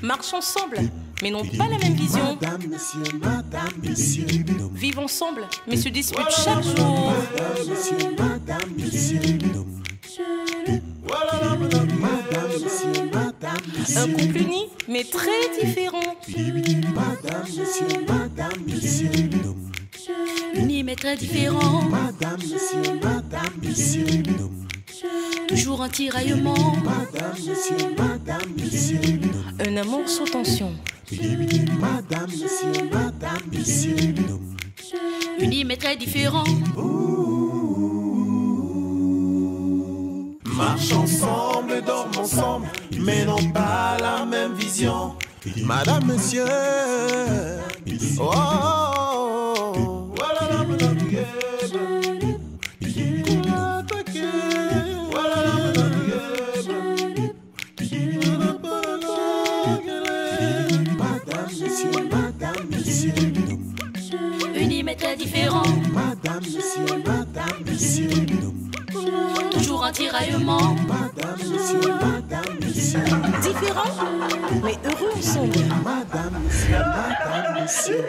Marchent ensemble, mais n'ont pas la même vision. Vivent ensemble, mais se disputent chaque jour. Un couple uni, mais très différent. Uni mais très différent. Toujours en tiraillement. Un amour sous tension. Uni mais très différent. Marchent ensemble, dorment ensemble, mais n'ont pas la même vision. Madame, monsieur. Oh, oh, oh. Voilà, madame, Unis mais très différents. Madame, monsieur. Toujours en tiraillement. Madame, monsieur. Différents, mais heureux ensemble. Madame, monsieur.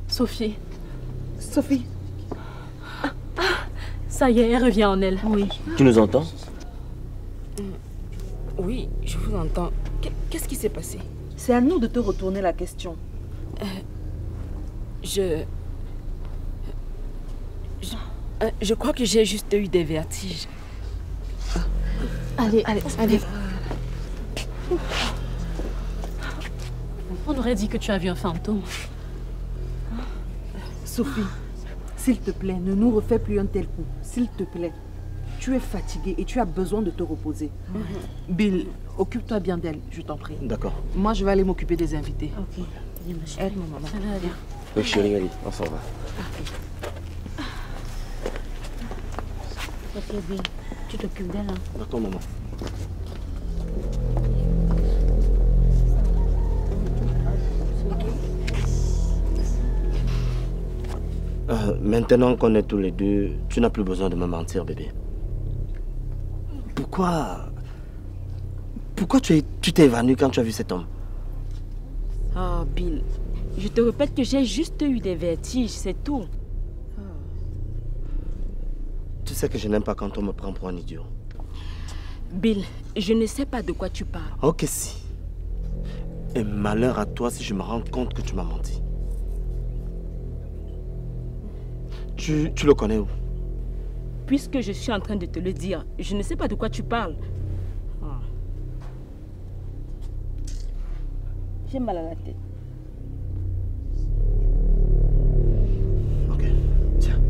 Sophie. Sophie. Ça y est, elle revient en elle. Oui. Tu nous entends? Oui, je vous entends. Qu'est-ce qui s'est passé? C'est à nous de te retourner la question. Je crois que j'ai juste eu des vertiges. Allez. On aurait dit que tu as vu un fantôme. Sophie, s'il te plaît, ne nous refais plus un tel coup. S'il te plaît. Tu es fatiguée et tu as besoin de te reposer. Bill, occupe-toi bien d'elle, je t'en prie. D'accord. Moi, je vais aller m'occuper des invités. Ok. Aide-moi, maman. Oui, chérie, allez, on s'en va. Ok, Bill, tu t'occupes d'elle, hein? D'accord, maman. Maintenant qu'on est tous les deux, tu n'as plus besoin de me mentir, bébé. Pourquoi tu t'es évanoui quand tu as vu cet homme? Oh, Bill, je te répète que j'ai juste eu des vertiges, c'est tout. Tu sais que je n'aime pas quand on me prend pour un idiot. Bill, je ne sais pas de quoi tu parles. Ok, si. Et malheur à toi si je me rends compte que tu m'as menti. Tu le connais où? Puisque je suis en train de te le dire, je ne sais pas de quoi tu parles. J'ai mal à la tête. Ok, tiens.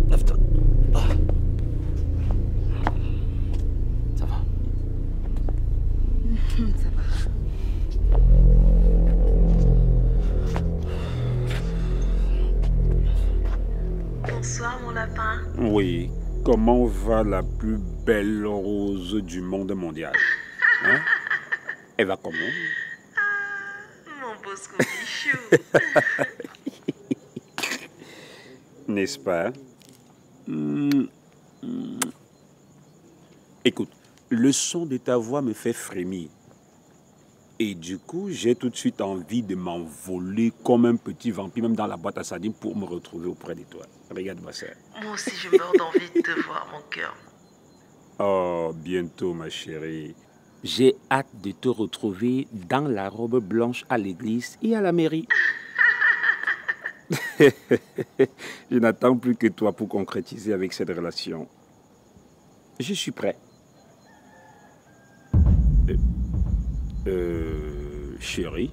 Lève-toi. Ah. Ça va? Ça va. Bonsoir mon lapin. Oui, comment va la plus belle rose du monde mondial? Hein? Elle va comment? Mon beau Scooby-Chou. N'est-ce pas? Écoute, le son de ta voix me fait frémir. Et du coup, j'ai tout de suite envie de m'envoler comme un petit vampire, même dans la boîte à sardines, pour me retrouver auprès de toi. Regarde-moi ça. Moi aussi, je meurs d'envie de te voir, mon cœur. Oh, bientôt, ma chérie. J'ai hâte de te retrouver dans la robe blanche à l'église et à la mairie. Je n'attends plus que toi pour concrétiser avec cette relation. Je suis prêt. Chérie.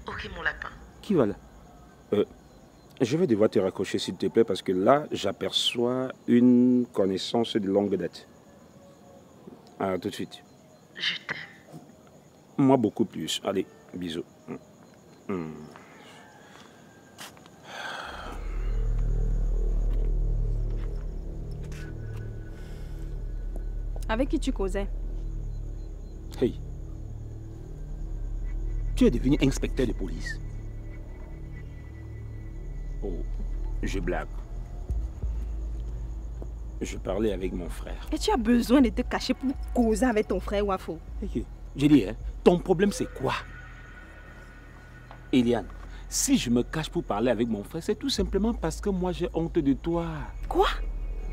Ok, mon lapin. Qui va là? Je vais devoir te raccrocher, s'il te plaît, parce que là, j'aperçois une connaissance de longue date. À tout de suite. Je t'aime. Moi, beaucoup plus. Allez, bisous. Avec qui tu causais? Hey. Tu es devenu inspecteur de police. Oh, je blague. Je parlais avec mon frère. Et tu as besoin de te cacher pour causer avec ton frère Wafo. Ok. J'ai dit, hein, ton problème c'est quoi? Eliane, si je me cache pour parler avec mon frère, c'est tout simplement parce que moi j'ai honte de toi. Quoi?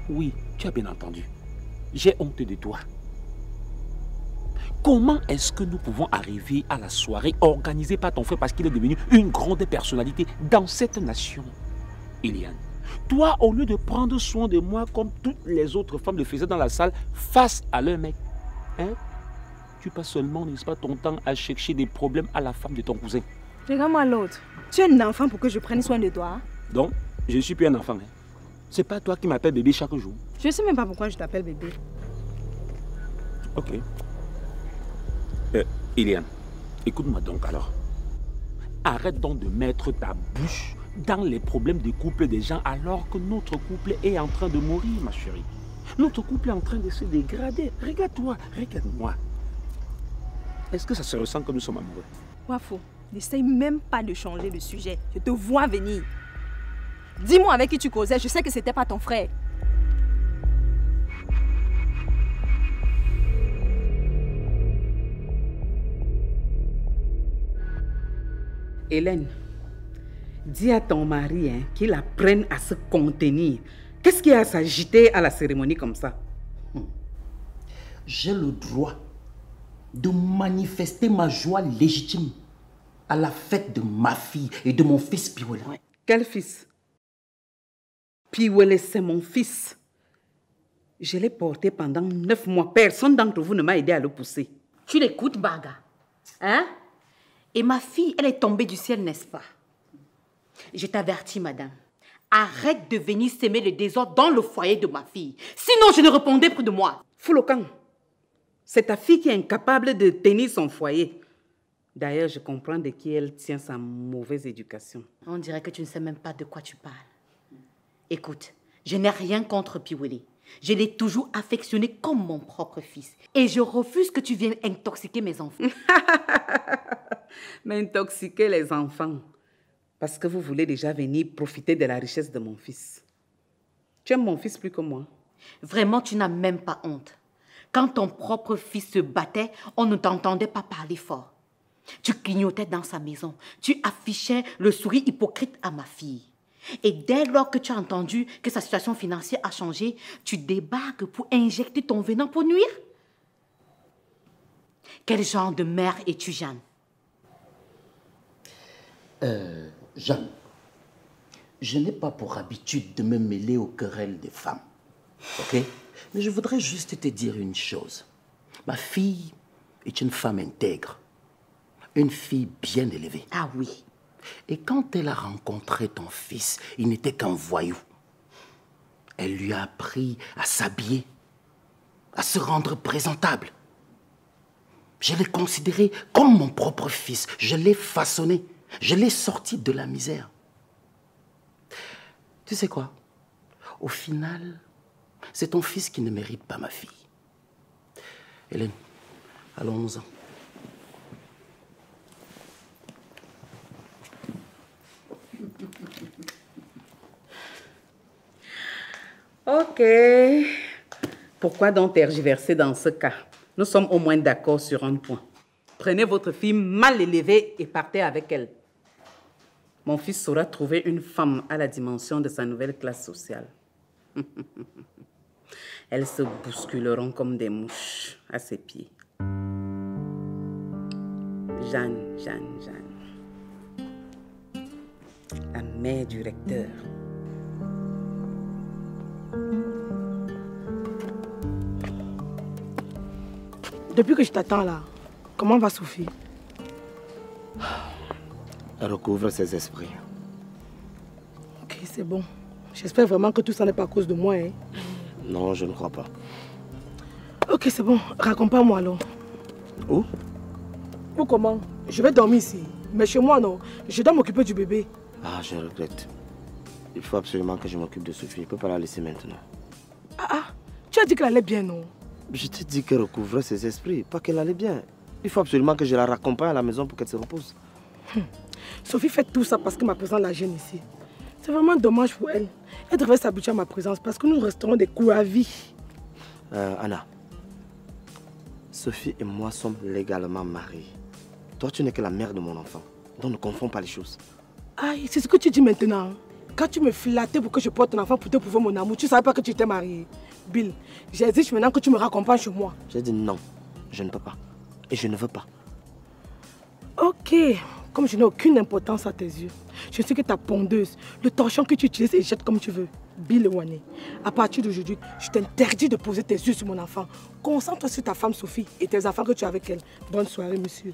Oui, tu as bien entendu. J'ai honte de toi. Comment est-ce que nous pouvons arriver à la soirée organisée par ton frère parce qu'il est devenu une grande personnalité dans cette nation? Eliane, toi, au lieu de prendre soin de moi comme toutes les autres femmes le faisaient dans la salle face à leur mec, hein, tu passes seulement, n'est-ce pas, ton temps à chercher des problèmes à la femme de ton cousin. Regarde-moi l'autre. Tu es un enfant pour que je prenne soin de toi. Donc, je ne suis plus un enfant. Hein. C'est pas toi qui m'appelles bébé chaque jour. Je ne sais même pas pourquoi je t'appelle bébé. Ok. Eliane, écoute-moi donc alors. Arrête donc de mettre ta bouche dans les problèmes de couple des gens alors que notre couple est en train de mourir, ma chérie. Notre couple est en train de se dégrader. Regarde-toi, regarde-moi. Est-ce que ça se ressent que nous sommes amoureux? Wafo, n'essaye même pas de changer le sujet. Je te vois venir. Dis-moi avec qui tu causais, je sais que c'était pas ton frère. Hélène, dis à ton mari qu'il apprenne à se contenir. Qu'est-ce qui a à s'agiter à la cérémonie comme ça? J'ai le droit de manifester ma joie légitime à la fête de ma fille et de mon fils Piwele. Quel fils? Piwele, c'est mon fils. Je l'ai porté pendant 9 mois. Personne d'entre vous ne m'a aidé à le pousser. Tu l'écoutes, Baga? Hein? Et ma fille, elle est tombée du ciel, n'est-ce pas? Je t'avertis, madame. Arrête de venir s'aimer le désordre dans le foyer de ma fille. Sinon, je ne répondrai plus de moi. Foulokan, c'est ta fille qui est incapable de tenir son foyer. D'ailleurs, je comprends de qui elle tient sa mauvaise éducation. On dirait que tu ne sais même pas de quoi tu parles. Écoute, je n'ai rien contre Piwele. Je l'ai toujours affectionné comme mon propre fils. Et je refuse que tu viennes intoxiquer mes enfants. Mais intoxiquer les enfants, parce que vous voulez déjà venir profiter de la richesse de mon fils. Tu aimes mon fils plus que moi. Vraiment, tu n'as même pas honte. Quand ton propre fils se battait, on ne t'entendait pas parler fort. Tu clignotais dans sa maison. Tu affichais le sourire hypocrite à ma fille. Et dès lors que tu as entendu que sa situation financière a changé, tu débarques pour injecter ton venin pour nuire? Quel genre de mère es-tu, Jeanne? Jeanne, je n'ai pas pour habitude de me mêler aux querelles des femmes. Ok? Mais je voudrais juste te dire une chose. Ma fille est une femme intègre. Une fille bien élevée. Ah oui. Et quand elle a rencontré ton fils, il n'était qu'un voyou. Elle lui a appris à s'habiller, à se rendre présentable. Je l'ai considéré comme mon propre fils. Je l'ai façonné. Je l'ai sorti de la misère. Tu sais quoi? Au final, c'est ton fils qui ne mérite pas ma fille. Hélène, allons-nous-en. Ok. Pourquoi donc tergiverser dans ce cas? Nous sommes au moins d'accord sur un point. Prenez votre fille mal élevée et partez avec elle. Mon fils saura trouver une femme à la dimension de sa nouvelle classe sociale. Elles se bousculeront comme des mouches à ses pieds. Jeanne. La mère du recteur. Depuis que je t'attends là, comment va Sophie? Elle recouvre ses esprits. Ok, c'est bon. J'espère vraiment que tout ça n'est pas à cause de moi. Hein? Non, je ne crois pas. Ok, c'est bon. Raconte-moi alors. Où? Où comment? Je vais dormir ici. Mais chez moi, non. Je dois m'occuper du bébé. Ah, je regrette. Il faut absolument que je m'occupe de Sophie. Je ne peux pas la laisser maintenant. Ah, tu as dit qu'elle allait bien, non? Je t'ai dit qu'elle recouvrait ses esprits, pas qu'elle allait bien. Il faut absolument que je la raccompagne à la maison pour qu'elle se repose. Sophie fait tout ça parce que ma présence la gêne ici. C'est vraiment dommage pour elle. Elle devrait s'habituer à ma présence parce que nous resterons des coups à vie. Anna, Sophie et moi sommes légalement mariés. Toi, tu n'es que la mère de mon enfant. Donc ne confonds pas les choses. Aïe, c'est ce que tu dis maintenant. Quand tu me flattais pour que je porte ton enfant pour te prouver mon amour, tu ne savais pas que tu étais mariée. Bill, j'exige maintenant que tu me raccompagnes chez moi. J'ai dit non, je ne peux pas. Et je ne veux pas. Ok, comme je n'ai aucune importance à tes yeux, je sais que ta pondeuse, le torchon que tu utilises et jette comme tu veux. Bill Wane, à partir d'aujourd'hui, je t'interdis de poser tes yeux sur mon enfant. Concentre-toi sur ta femme Sophie et tes enfants que tu as avec elle. Bonne soirée, monsieur.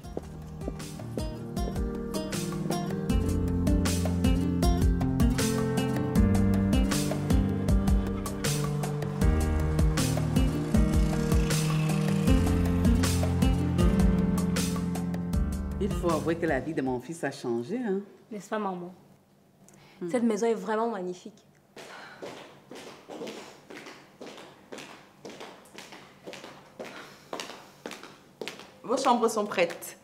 Il faut avouer que la vie de mon fils a changé, hein? N'est-ce pas, maman? Cette maison est vraiment magnifique. Vos chambres sont prêtes.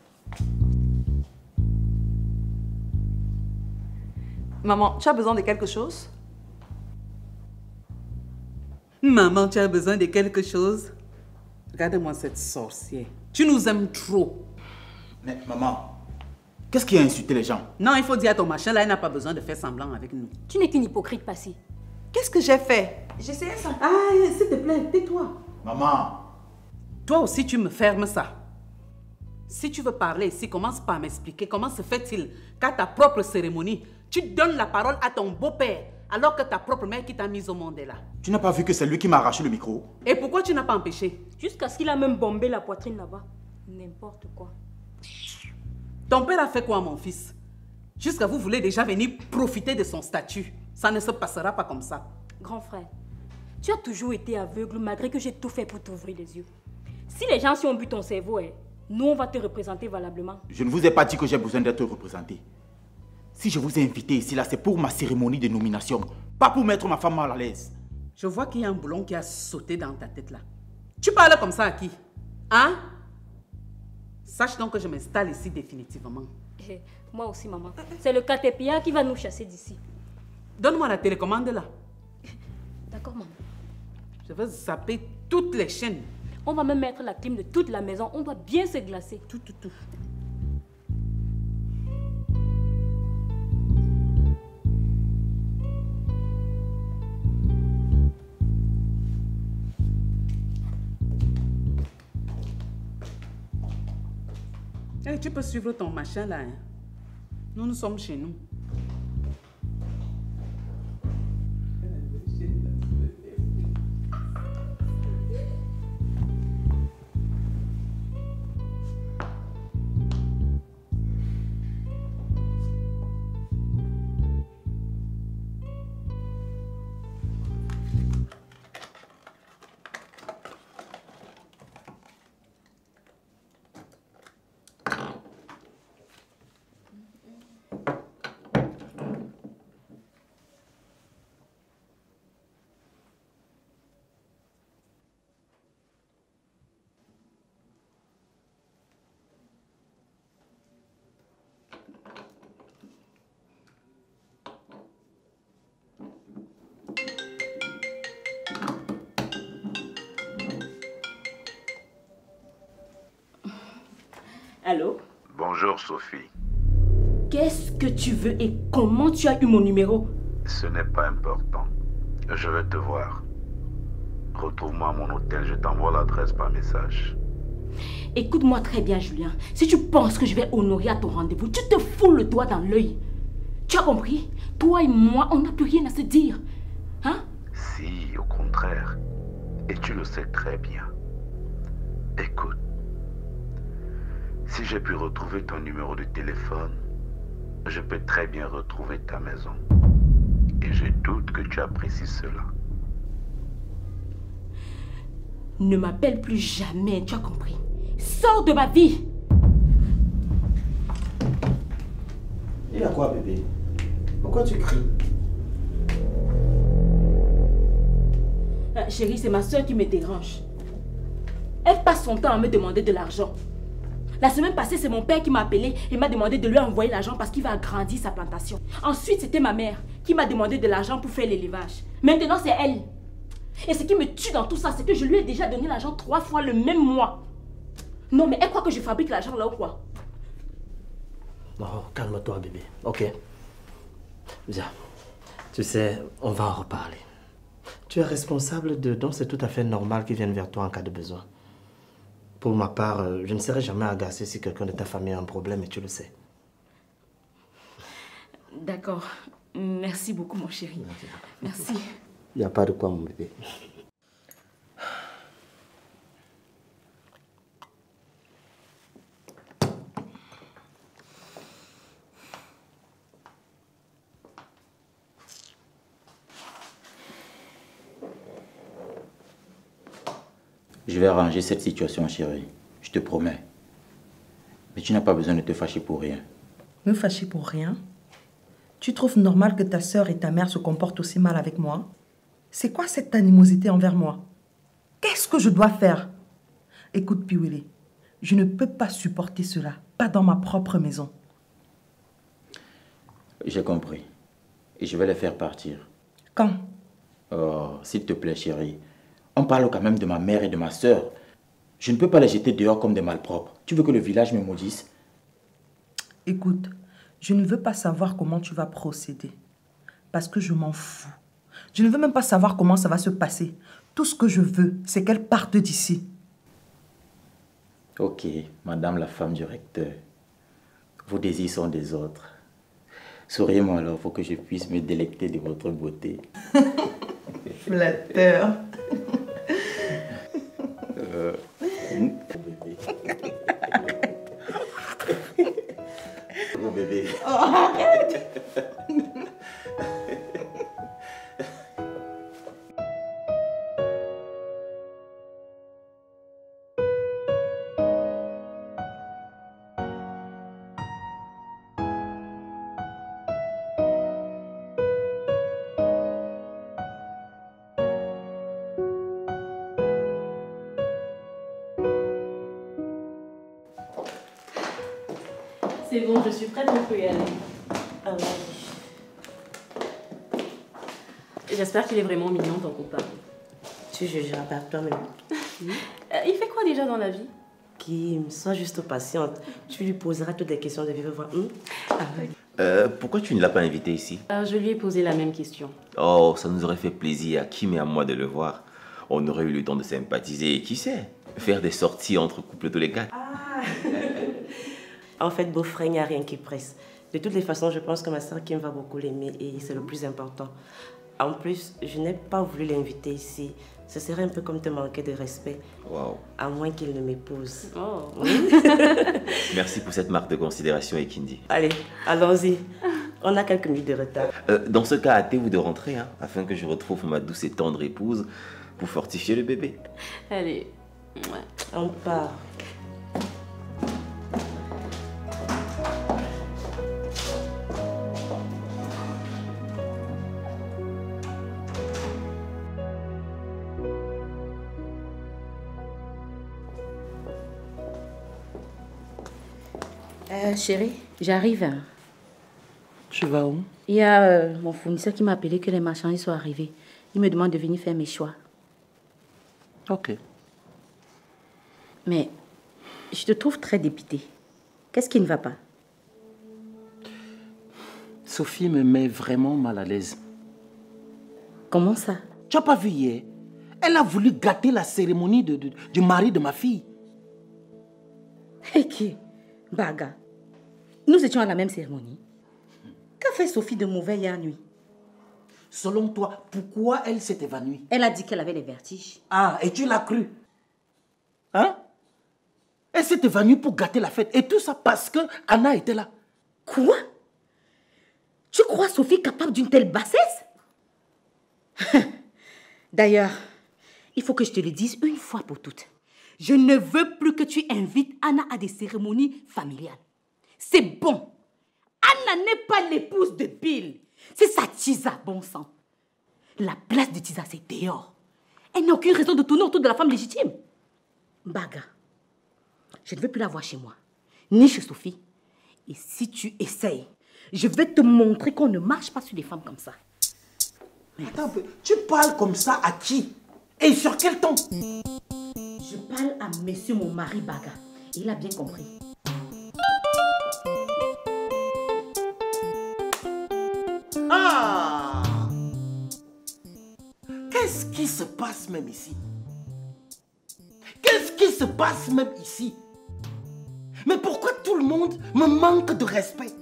Maman, tu as besoin de quelque chose? Maman, tu as besoin de quelque chose? Regarde-moi cette sorcière. Tu nous aimes trop. Mais maman, qu'est-ce qui a insulté les gens? Non, il faut dire à ton machin là, il n'a pas besoin de faire semblant avec nous. Tu n'es qu'une hypocrite passée. Qu'est-ce que j'ai fait? J'essayais ça. Ah, s'il te plaît, tais-toi. Maman. Toi aussi, tu me fermes ça. Si tu veux parler ici, commence par m'expliquer comment se fait-il qu'à ta propre cérémonie, tu donnes la parole à ton beau-père alors que ta propre mère qui t'a mise au monde est là. Tu n'as pas vu que c'est lui qui m'a arraché le micro? Et pourquoi tu n'as pas empêché? Jusqu'à ce qu'il a même bombé la poitrine là-bas. N'importe quoi. Ton père a fait quoi, mon fils? Jusqu'à vous voulez déjà venir profiter de son statut. Ça ne se passera pas comme ça. Grand frère, tu as toujours été aveugle malgré que j'ai tout fait pour t'ouvrir les yeux. Si les gens ont bu ton cerveau, nous on va te représenter valablement. Je ne vous ai pas dit que j'ai besoin d'être représenté. Si je vous ai invité ici, là, c'est pour ma cérémonie de nomination, pas pour mettre ma femme mal à l'aise. Je vois qu'il y a un boulon qui a sauté dans ta tête là. Tu parles comme ça à qui? Hein? Sache donc que je m'installe ici définitivement. Moi aussi, maman. C'est le catépia qui va nous chasser d'ici. Donne-moi la télécommande là. D'accord, maman. Je vais zapper toutes les chaînes. On va même mettre la clim de toute la maison. On doit bien se glacer. Tout. Hey, tu peux suivre ton machin là. Hein? Nous sommes chez nous. Allô? Bonjour Sophie. Qu'est-ce que tu veux et comment tu as eu mon numéro? Ce n'est pas important. Je vais te voir. Retrouve-moi à mon hôtel, je t'envoie l'adresse par message. Écoute-moi très bien, Julien. Si tu penses que je vais honorer à ton rendez-vous, tu te fous le doigt dans l'œil. Tu as compris? Toi et moi, on n'a plus rien à se dire. Hein? Si, au contraire. Et tu le sais très bien. Écoute. Si j'ai pu retrouver ton numéro de téléphone, je peux très bien retrouver ta maison. Et je doute que tu apprécies cela. Ne m'appelle plus jamais, tu as compris? Sors de ma vie! Il y a quoi, bébé? Pourquoi tu cries? Chérie, c'est ma soeur qui me dérange. Elle passe son temps à me demander de l'argent. La semaine passée, c'est mon père qui m'a appelé et m'a demandé de lui envoyer l'argent parce qu'il va agrandir sa plantation. Ensuite, c'était ma mère qui m'a demandé de l'argent pour faire l'élevage. Maintenant, c'est elle. Et ce qui me tue dans tout ça, c'est que je lui ai déjà donné l'argent 3 fois le même mois. Non, mais elle croit que je fabrique l'argent là ou quoi? Non, calme-toi, bébé. Ok. Viens. Tu sais, on va en reparler. Tu es responsable de... Donc c'est tout à fait normal qu'ils viennent vers toi en cas de besoin. Pour ma part, je ne serai jamais agacé si quelqu'un de ta famille a un problème et tu le sais. D'accord. Merci beaucoup, mon chéri. Merci. Il n'y a pas de quoi, mon bébé. Je vais arranger cette situation, chérie. Je te promets. Mais tu n'as pas besoin de te fâcher pour rien. Me fâcher pour rien? Tu trouves normal que ta sœur et ta mère se comportent aussi mal avec moi? C'est quoi cette animosité envers moi? Qu'est-ce que je dois faire? Écoute, Piwele, je ne peux pas supporter cela. Pas dans ma propre maison. J'ai compris. Et je vais les faire partir. Quand? Oh, s'il te plaît, chérie. On parle quand même de ma mère et de ma sœur. Je ne peux pas les jeter dehors comme des malpropres. Tu veux que le village me maudisse? Écoute, je ne veux pas savoir comment tu vas procéder. Parce que je m'en fous. Je ne veux même pas savoir comment ça va se passer. Tout ce que je veux, c'est qu'elle parte d'ici. Ok, madame la femme du recteur. Vos désirs sont des autres. Souriez-moi alors pour que je puisse me délecter de votre beauté. Flatteur. Mon bébé. Oh, arrête. C'est bon, je suis prête, on peut y aller. Ah oui. J'espère qu'il est vraiment mignon, ton copain. Tu jugeras par toi-même. Il fait quoi déjà dans la vie? Kim, sois juste patiente. Tu lui poseras toutes les questions de vive voix. Pourquoi tu ne l'as pas invité ici? Je lui ai posé la même question. Oh, ça nous aurait fait plaisir à Kim et à moi de le voir. On aurait eu le temps de sympathiser et qui sait, faire des sorties entre couples tous les quatre. En fait, beau-frère, il n'y a rien qui presse. De toutes les façons, je pense que ma soeur Kim va beaucoup l'aimer et c'est le plus important. En plus, je n'ai pas voulu l'inviter ici. Ce serait un peu comme te manquer de respect. Wow. À moins qu'il ne m'épouse. Oh. Merci pour cette marque de considération, Ekindi. Allez, allons-y. On a quelques minutes de retard. Dans ce cas, hâtez-vous de rentrer, hein, afin que je retrouve ma douce et tendre épouse pour fortifier le bébé. Allez. Ouais. On part. Chérie, j'arrive. Tu vas où? Il y a mon fournisseur qui m'a appelé que les marchandises sont arrivées. Il me demande de venir faire mes choix. Ok. Mais je te trouve très dépitée. Qu'est-ce qui ne va pas? Sophie me met vraiment mal à l'aise. Comment ça? Tu n'as pas vu hier? Elle a voulu gâter la cérémonie du mari de ma fille. Et qui? Baga. Nous étions à la même cérémonie. Qu'a fait Sophie de mauvais hier nuit? Selon toi, pourquoi elle s'est évanouie? Elle a dit qu'elle avait les vertiges. Ah, et tu l'as cru? Hein? Elle s'est évanouie pour gâter la fête. Et tout ça parce que Anna était là. Quoi? Tu crois Sophie capable d'une telle bassesse? D'ailleurs, il faut que je te le dise une fois pour toutes. Je ne veux plus que tu invites Anna à des cérémonies familiales. C'est bon. Anna n'est pas l'épouse de Bill. C'est sa Tisa, bon sang. La place de Tisa, c'est dehors. Elle n'a aucune raison de tourner autour de la femme légitime. Baga, je ne veux plus la voir chez moi, ni chez Sophie. Et si tu essayes Je vais te montrer qu'on ne marche pas sur des femmes comme ça. Attends un peu, tu parles comme ça à qui? Et sur quel ton? Je parle à monsieur mon mari Baga. Il a bien compris. Ah! Qu'est-ce qui se passe même ici? Qu'est-ce qui se passe même ici? Mais pourquoi tout le monde me manque de respect?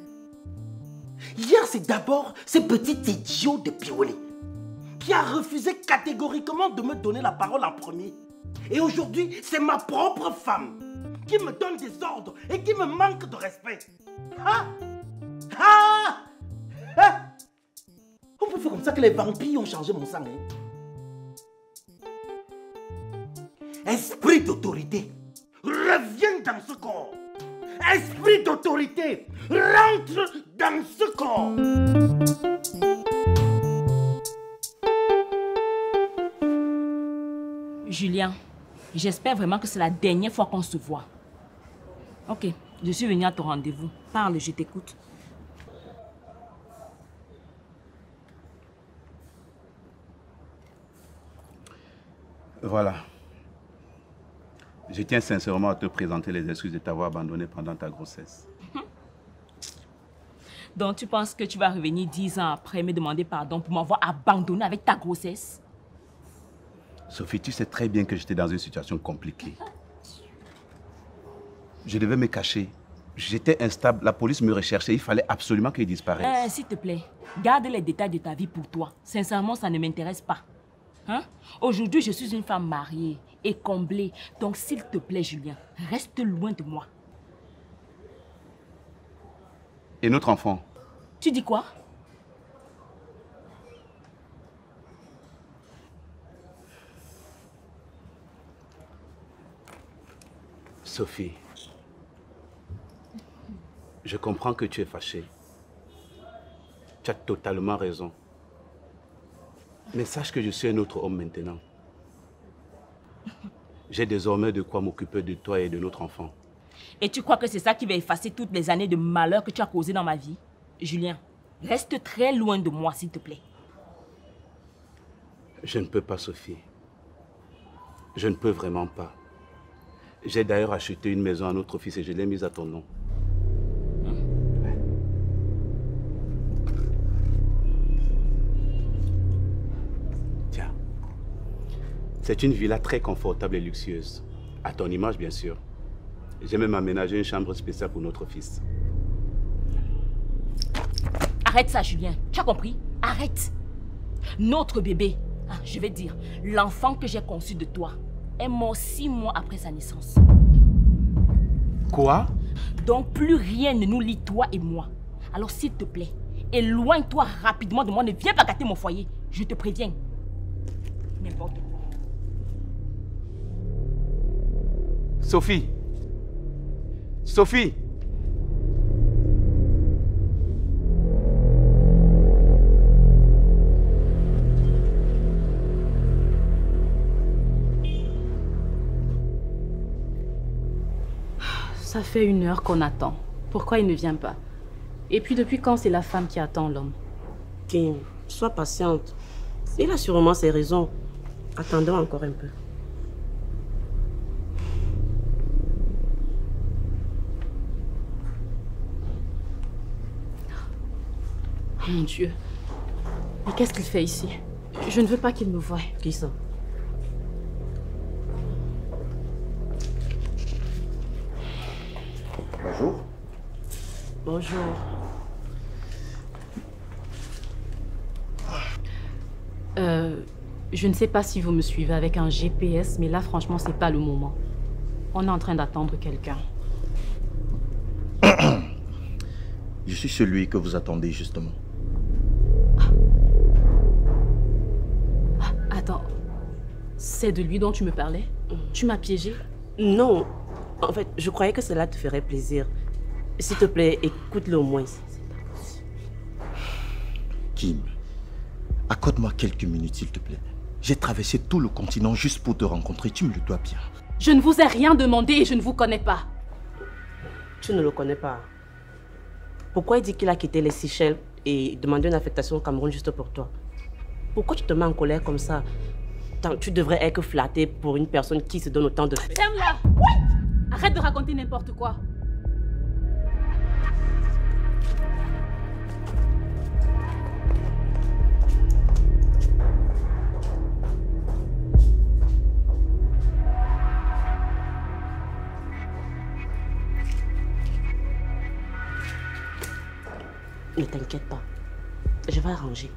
Hier, c'est d'abord ce petit idiot de Piolé qui a refusé catégoriquement de me donner la parole en premier. Et aujourd'hui, c'est ma propre femme qui me donne des ordres et qui me manque de respect. Ah! Ah! Ah! On peut faire comme ça que les vampires ont changé mon sang. Hein? Esprit d'autorité, reviens dans ce corps. Esprit d'autorité, rentre dans ce corps. Julien, j'espère vraiment que c'est la dernière fois qu'on se voit. Ok, je suis venue à ton rendez-vous. Parle, je t'écoute. Voilà. Je tiens sincèrement à te présenter les excuses de t'avoir abandonné pendant ta grossesse. Donc tu penses que tu vas revenir 10 ans après me demander pardon pour m'avoir abandonné avec ta grossesse? Sophie, tu sais très bien que j'étais dans une situation compliquée. Je devais me cacher. J'étais instable, la police me recherchait, il fallait absolument qu'il disparaisse. S'il te plaît, garde les détails de ta vie pour toi. Sincèrement, ça ne m'intéresse pas. Hein? Aujourd'hui, je suis une femme mariée et comblée. Donc, s'il te plaît, Julien, reste loin de moi. Et notre enfant? Tu dis quoi? Sophie, je comprends que tu es fâchée. Tu as totalement raison. Mais sache que je suis un autre homme maintenant. J'ai désormais de quoi m'occuper de toi et de notre enfant. Et tu crois que c'est ça qui va effacer toutes les années de malheur que tu as causées dans ma vie? Julien, reste très loin de moi, s'il te plaît. Je ne peux pas, Sophie. Je ne peux vraiment pas. J'ai d'ailleurs acheté une maison à notre fils et je l'ai mise à ton nom. Tiens. C'est une villa très confortable et luxueuse. À ton image, bien sûr. J'ai même aménagé une chambre spéciale pour notre fils. Arrête ça, Julien. Tu as compris? Arrête. Notre bébé, je vais dire, l'enfant que j'ai conçu de toi, est mort 6 mois après sa naissance. Quoi? Donc plus rien ne nous lie, toi et moi. Alors s'il te plaît, éloigne-toi rapidement de moi. Ne viens pas gâter mon foyer. Je te préviens. N'importe quoi. Sophie! Sophie! Ça fait 1 heure qu'on attend. Pourquoi il ne vient pas? Et puis depuis quand c'est la femme qui attend l'homme? Kim, sois patiente. Il a sûrement ses raisons. Attendons encore un peu. Mon Dieu. Mais qu'est-ce qu'il fait ici? Je ne veux pas qu'il me voie. Qui ça? Bonjour. Bonjour. Je ne sais pas si vous me suivez avec un GPS, mais là, franchement, c'est pas le moment. On est en train d'attendre quelqu'un. Je suis celui que vous attendez, justement. Attends. C'est de lui dont tu me parlais? Tu m'as piégé? Non. En fait, je croyais que cela te ferait plaisir. S'il te plaît, écoute-le au moins. Kim, accorde-moi quelques minutes, s'il te plaît. J'ai traversé tout le continent juste pour te rencontrer. Tu me le dois bien. Je ne vous ai rien demandé et je ne vous connais pas. Tu ne le connais pas. Pourquoi il dit qu'il a quitté les Seychelles et demandé une affectation au Cameroun juste pour toi? Pourquoi tu te mets en colère comme ça? Tu devrais être flatté pour une personne qui se donne autant de... Ferme-la! Arrête de raconter n'importe quoi. Ne t'inquiète pas, je vais arranger.